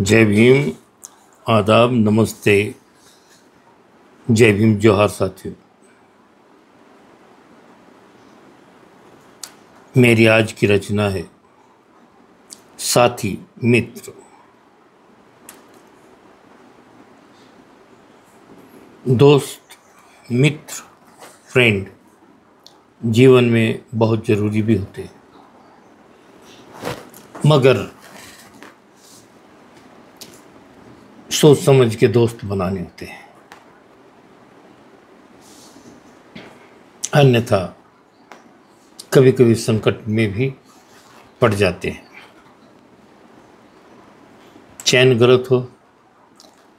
जय भीम। आदाब, नमस्ते, जय भीम, जोहार साथियों। मेरी आज की रचना है साथी मित्र। दोस्त, मित्र, फ्रेंड जीवन में बहुत ज़रूरी भी होते हैं, मगर सोच समझ के दोस्त बनाने होते हैं, अन्यथा कभी कभी संकट में भी पड़ जाते हैं। चैन गलत हो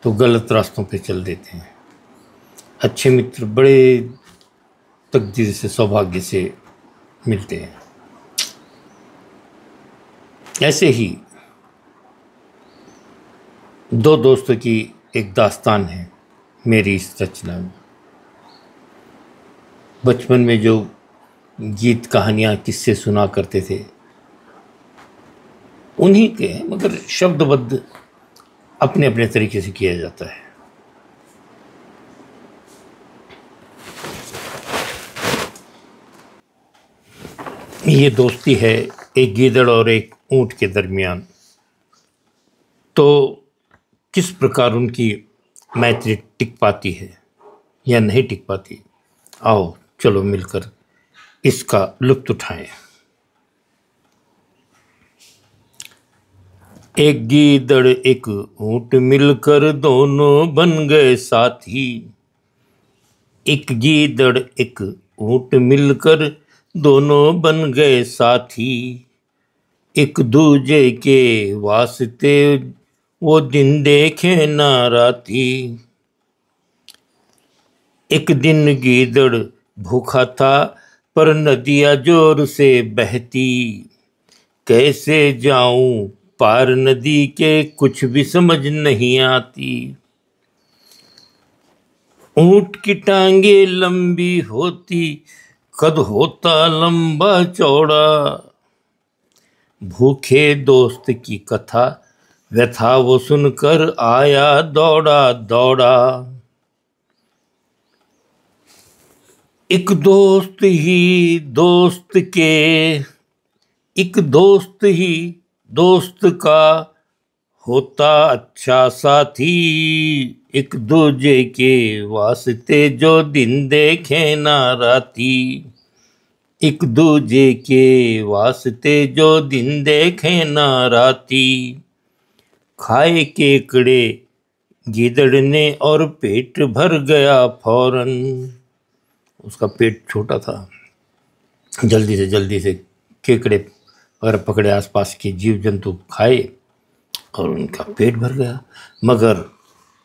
तो गलत रास्तों पे चल देते हैं। अच्छे मित्र बड़े तकदीर से, सौभाग्य से मिलते हैं। ऐसे ही दो दोस्तों की एक दास्तान है मेरी इस रचना में। बचपन में जो गीत, कहानियाँ, किस्से सुना करते थे उन्हीं के हैं, मगर शब्दबद्ध अपने अपने तरीके से किया जाता है। ये दोस्ती है एक गीदड़ और एक ऊंट के दरमियान। तो किस प्रकार उनकी मैत्री टिक पाती है या नहीं टिक पाती, आओ चलो मिलकर इसका लुत्फ उठाएं। एक गीदड़ एक ऊंट मिलकर दोनों बन गए साथी। एक गीदड़ एक ऊंट मिलकर दोनों बन गए साथी। एक दूजे के वास्ते वो दिन देखे ना राती। एक दिन गीदड़ भूखा था पर नदियाँ जोर से बहती। कैसे जाऊं पार नदी के कुछ भी समझ नहीं आती। ऊंट की टांगे लंबी होती, कद होता लंबा चौड़ा। भूखे दोस्त की कथा व्यथा वो सुनकर आया दौड़ा दौड़ा। एक दोस्त ही दोस्त का होता अच्छा साथी। एक दूजे के वास्ते जो दिन देखे ना राती। एक दूजे के वास्ते जो दिन देखे ना राती। खाए केकड़े गीदड़ ने और पेट भर गया फौरन। उसका पेट छोटा था, जल्दी से केकड़े वगैरह पकड़े, आसपास के जीव जंतु खाए और उनका पेट भर गया। मगर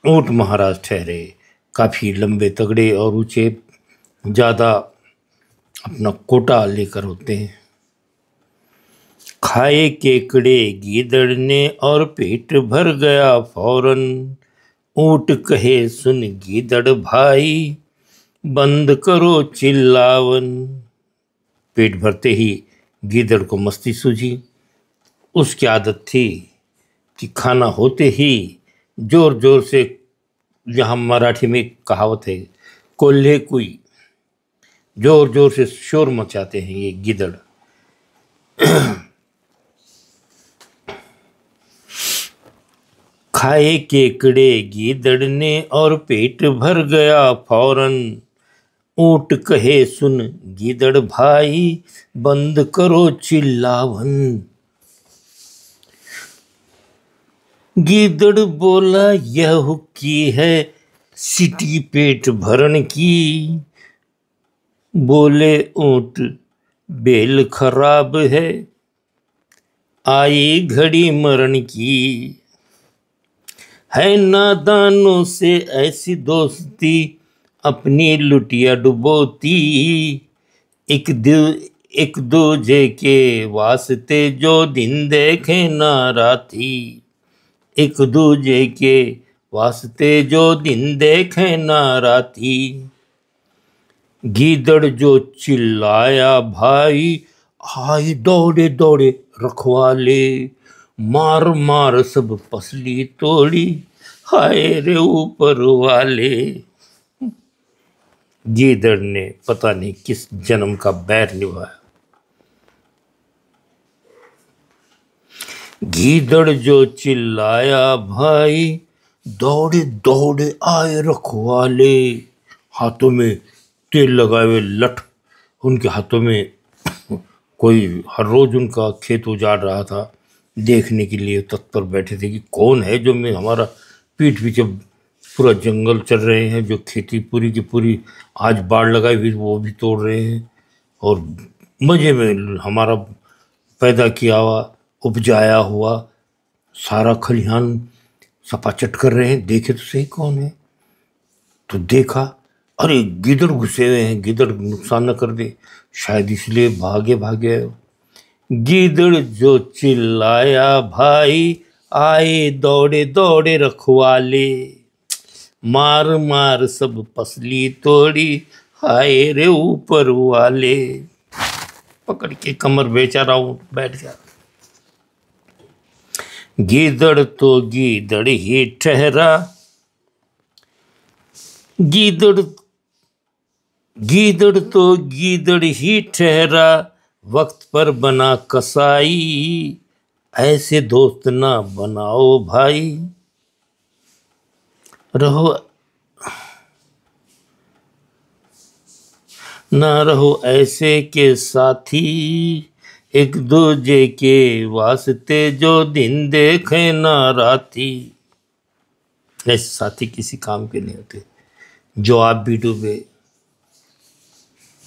ऊंट महाराज ठहरे, काफ़ी लंबे तगड़े और ऊंचे, ज़्यादा अपना कोटा लेकर होते हैं। खाए केकड़े गीदड़ ने और पेट भर गया फौरन। ऊंट कहे सुन गीदड़ भाई बंद करो चिल्लावन। पेट भरते ही गीदड़ को मस्ती सूझी। उसकी आदत थी कि खाना होते ही जोर जोर से, जहाँ मराठी में कहावत है कोल्हे कुई, जोर जोर से शोर मचाते हैं ये गीदड़। खाए केकड़े गीदड़ ने और पेट भर गया फौरन। ऊंट कहे सुन गीदड़ भाई बंद करो चिल्लावन। गीदड़ बोला यह हुक्की है सिटी पेट भरन की। बोले ऊंट बेल खराब है आई घड़ी मरण की। है नादानों से ऐसी दोस्ती अपनी लुटिया डुबोती। एक दूजे के वास्ते जो दिन देखे ना राती। एक दूजे के वास्ते जो दिन देखे ना राती। गीदड़ जो चिल्लाया भाई, आई दौड़े दौड़े रखवाले। मार मार सब पसली तोड़ी, हाय रे ऊपर वाले। गीदड़ ने पता नहीं किस जन्म का बैर निभाया। गीदड़ जो चिल्लाया भाई, दौड़े दौड़े आए रखवाले। हाथों में तेल लगाए हुए लठ, उनके हाथों में कोई हर रोज उनका खेत उजाड़ रहा था, देखने के लिए तत्पर बैठे थे कि कौन है जो मैं हमारा पीठ पीछे पूरा जंगल चल रहे हैं, जो खेती पूरी की पूरी आज बाढ़ लगाई हुई वो भी तोड़ रहे हैं और मजे में हमारा पैदा किया हुआ उपजाया हुआ सारा खलिहान सपाचट कर रहे हैं। देखे तो सही कौन है। तो देखा, अरे गिदड़ घुसे हुए हैं, गिदड़ नुकसान न कर दे, शायद इसलिए भागे भागे। गीदड़ जो चिल्लाया भाई, आए दौड़े दौड़े रखवाले। मार मार सब पसली तोड़ी, हाय रे ऊपर वाले। पकड़ के कमर बेचारा बैठ गया। गीदड़ तो गीदड़ ही ठहरा, गीदड़ गीदड़ तो गीदड़ ही ठहरा, वक्त पर बना कसाई। ऐसे दोस्त ना बनाओ भाई, रहो ना रहो ऐसे के साथी। एक दूजे के वास्ते जो दिन देखे ना राती। ऐसे साथी किसी काम के नहीं होते। जो आप भी डूबे,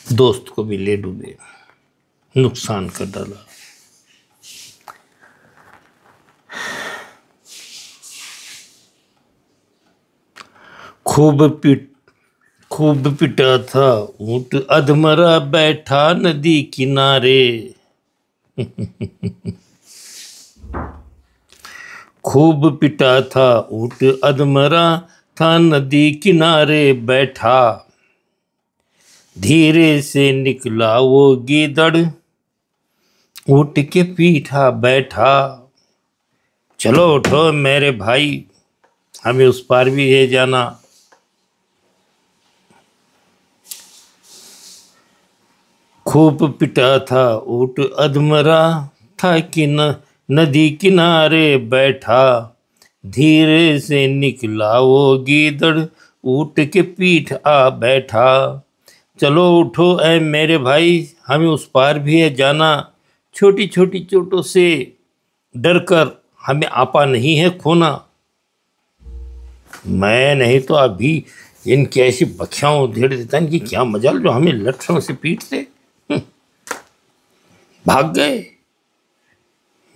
दोस्त को भी ले डूबे, नुकसान कर डाला। खूब पिटा था ऊंट, अधमरा बैठा नदी किनारे। खूब पिटा था ऊंट, अधमरा था नदी किनारे बैठा। धीरे से निकला वो गीदड़, ऊंट के पीठा बैठा। चलो उठो मेरे भाई, हमें उस पार भी है जाना। खूब पिटा था ऊंट, अधमरा था कि नदी किनारे बैठा। धीरे से निकला वो गीदड़, ऊंट के पीठ आ बैठा। चलो उठो ऐ मेरे भाई, हमें उस पार भी है जाना। छोटी छोटी चोटों से डर कर हमें आपा नहीं है खोना। मैं नहीं तो अभी इनकी ऐसी बखियां उधेड़ देता, इनकी क्या मजाल जो हमें लठों से पीटते। भाग गए।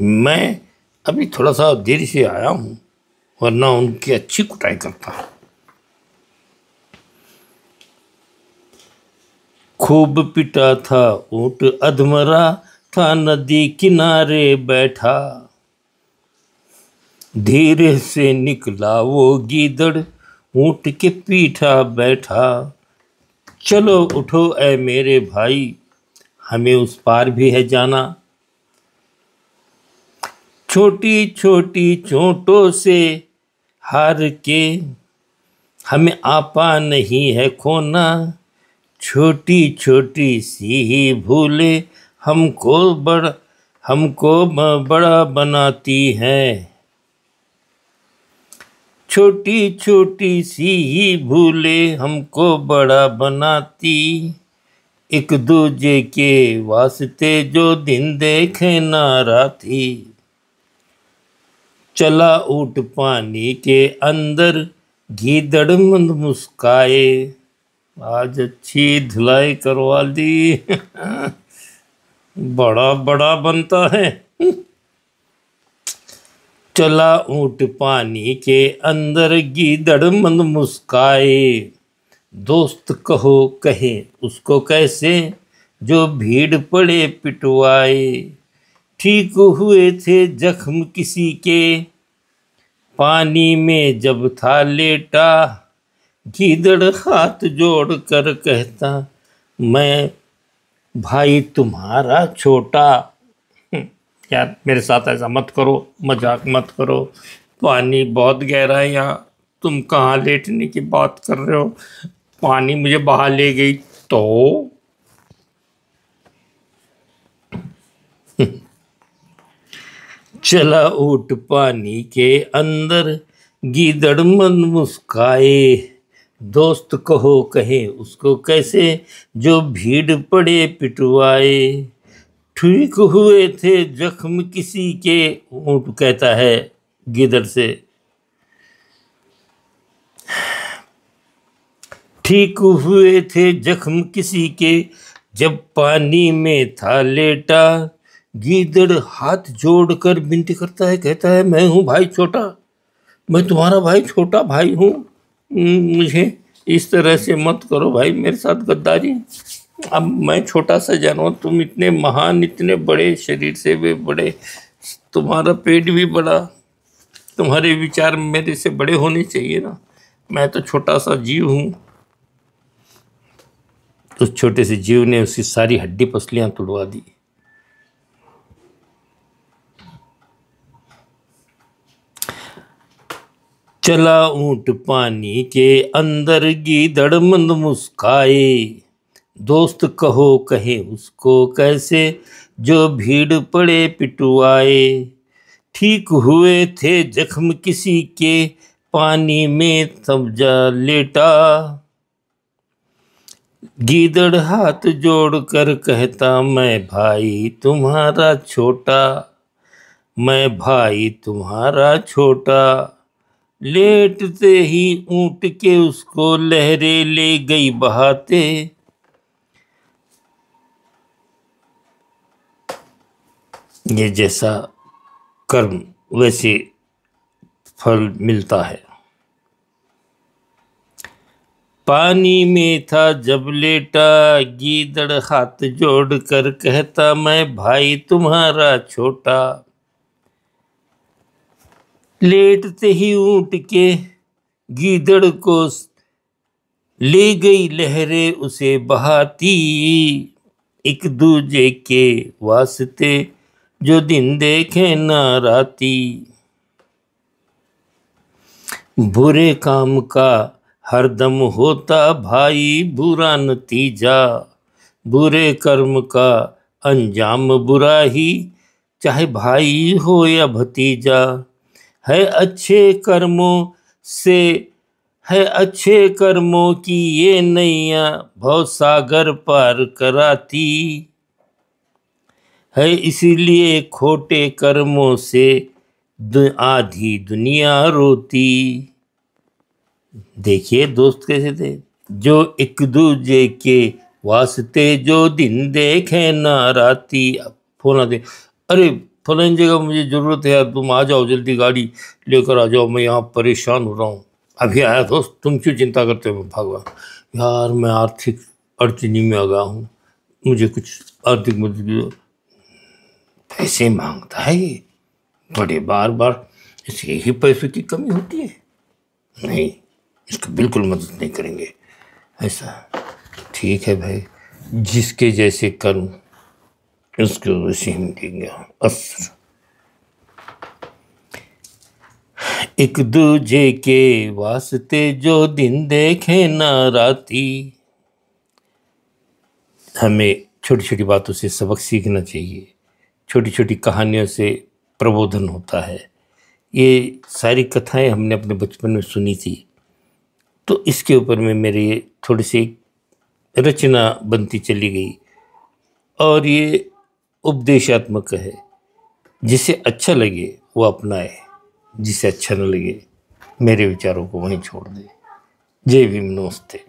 मैं अभी थोड़ा सा देर से आया हूं, वरना उनकी अच्छी कुटाई करता। खूब पिटा था ऊंट, अधमरा था नदी किनारे बैठा। धीरे से निकला वो गीदड़, ऊंट के पीठा बैठा। चलो उठो ऐ मेरे भाई, हमें उस पार भी है जाना। छोटी छोटी चोटों से हार के हमें आपा नहीं है खोना। छोटी छोटी सी ही भूले हमको बड़ा बनाती हैं। छोटी छोटी सी ही भूले हमको बड़ा बनाती। एक दूजे के वास्ते जो दिन देखे ना राती। चला ऊंट पानी के अंदर, गीदड़ मंद मुस्काए। आज अच्छी धुलाई करवा दी। बड़ा बड़ा बनता है। चला ऊंट पानी के अंदर, गीदड़ मंद मुस्काए। दोस्त कहो कहे उसको कैसे, जो भीड़ पड़े पिटवाए। ठीक हुए थे जख्म किसी के, पानी में जब था लेटा। गीदड़ हाथ जोड़ कर कहता, मैं भाई तुम्हारा छोटा। यार मेरे साथ ऐसा मत करो, मजाक मत करो। पानी बहुत गहरा है यहाँ, तुम कहाँ लेटने की बात कर रहे हो? पानी मुझे बहा ले गई तो? चला ऊट पानी के अंदर, गीदड़ मन मुस्काए। दोस्त कहो कहे उसको कैसे, जो भीड़ पड़े पिटवाए। ठीक हुए थे जख्म किसी के, ऊंट कहता है गीदड़ से। ठीक हुए थे जख्म किसी के, जब पानी में था लेटा। गीदड़ हाथ जोड़कर विनती करता है, कहता है मैं हूं भाई छोटा, मैं तुम्हारा भाई छोटा भाई हूँ। मुझे इस तरह से मत करो भाई, मेरे साथ गद्दारी। अब मैं छोटा सा जानवर, तुम इतने महान, इतने बड़े शरीर से भी बड़े, तुम्हारा पेट भी बड़ा, तुम्हारे विचार मेरे से बड़े होने चाहिए ना। मैं तो छोटा सा जीव हूँ। उस छोटे से जीव ने उसकी सारी हड्डी पसलियां तोड़वा दी। चला ऊंट पानी के अंदर, गीदड़ मंद मुस्काए। दोस्त कहो कहे उसको कैसे, जो भीड़ पड़े पिटवाए। ठीक हुए थे जख्म किसी के, पानी में तब जा लेटा। गीदड़ हाथ जोड़कर कहता मैं भाई तुम्हारा छोटा, मैं भाई तुम्हारा छोटा। लेटते ही ऊंट के उसको लहरें ले गई बहाते। ये जैसा कर्म वैसे फल मिलता है। पानी में था जब लेटा, गीदड़ हाथ जोड़कर कहता मैं भाई तुम्हारा छोटा। लेटते ही ऊंट के गीदड़ को ले गई लहरें उसे बहाती। एक दूजे के वास्ते जो दिन देखे ना राती। बुरे काम का हरदम होता भाई बुरा नतीजा। बुरे कर्म का अंजाम बुरा ही, चाहे भाई हो या भतीजा। है अच्छे कर्मों से, है अच्छे कर्मों की ये नैया, भव सागर पार कराती। है इसीलिए खोटे कर्मों से आधी दुनिया रोती। देखिए दोस्त कैसे थे, जो एक दूजे के वास्ते जो दिन देखे ना राती। फोन आते, अरे फलानी जगह मुझे ज़रूरत है यार, तुम आ जाओ जल्दी, गाड़ी लेकर आ जाओ, मैं यहाँ परेशान हो रहा हूँ। अभी आया दोस्त, तुम क्यों चिंता करते हो? भगवान यार, मैं आर्थिक अड़चनी में आ गया हूँ, मुझे कुछ आर्थिक मदद। पैसे मांगता है ये बड़े बार बार, इसे ही पैसों की कमी होती है? नहीं, इसको बिल्कुल मदद नहीं करेंगे। ऐसा ठीक है भाई, जिसके जैसे कर्म उसको वैसे ही मिलेंगे। असर एक दूजे के वास्ते जो दिन देखे ना राती। हमें छोटी छोटी बातों से सबक सीखना चाहिए, छोटी छोटी कहानियों से प्रबोधन होता है। ये सारी कथाएं हमने अपने बचपन में सुनी थी, तो इसके ऊपर में मेरी थोड़ी सी रचना बनती चली गई। और ये उपदेशात्मक है, जिसे अच्छा लगे वो अपनाए, जिसे अच्छा न लगे मेरे विचारों को वहीं छोड़ दे। जय भीम, नमस्ते।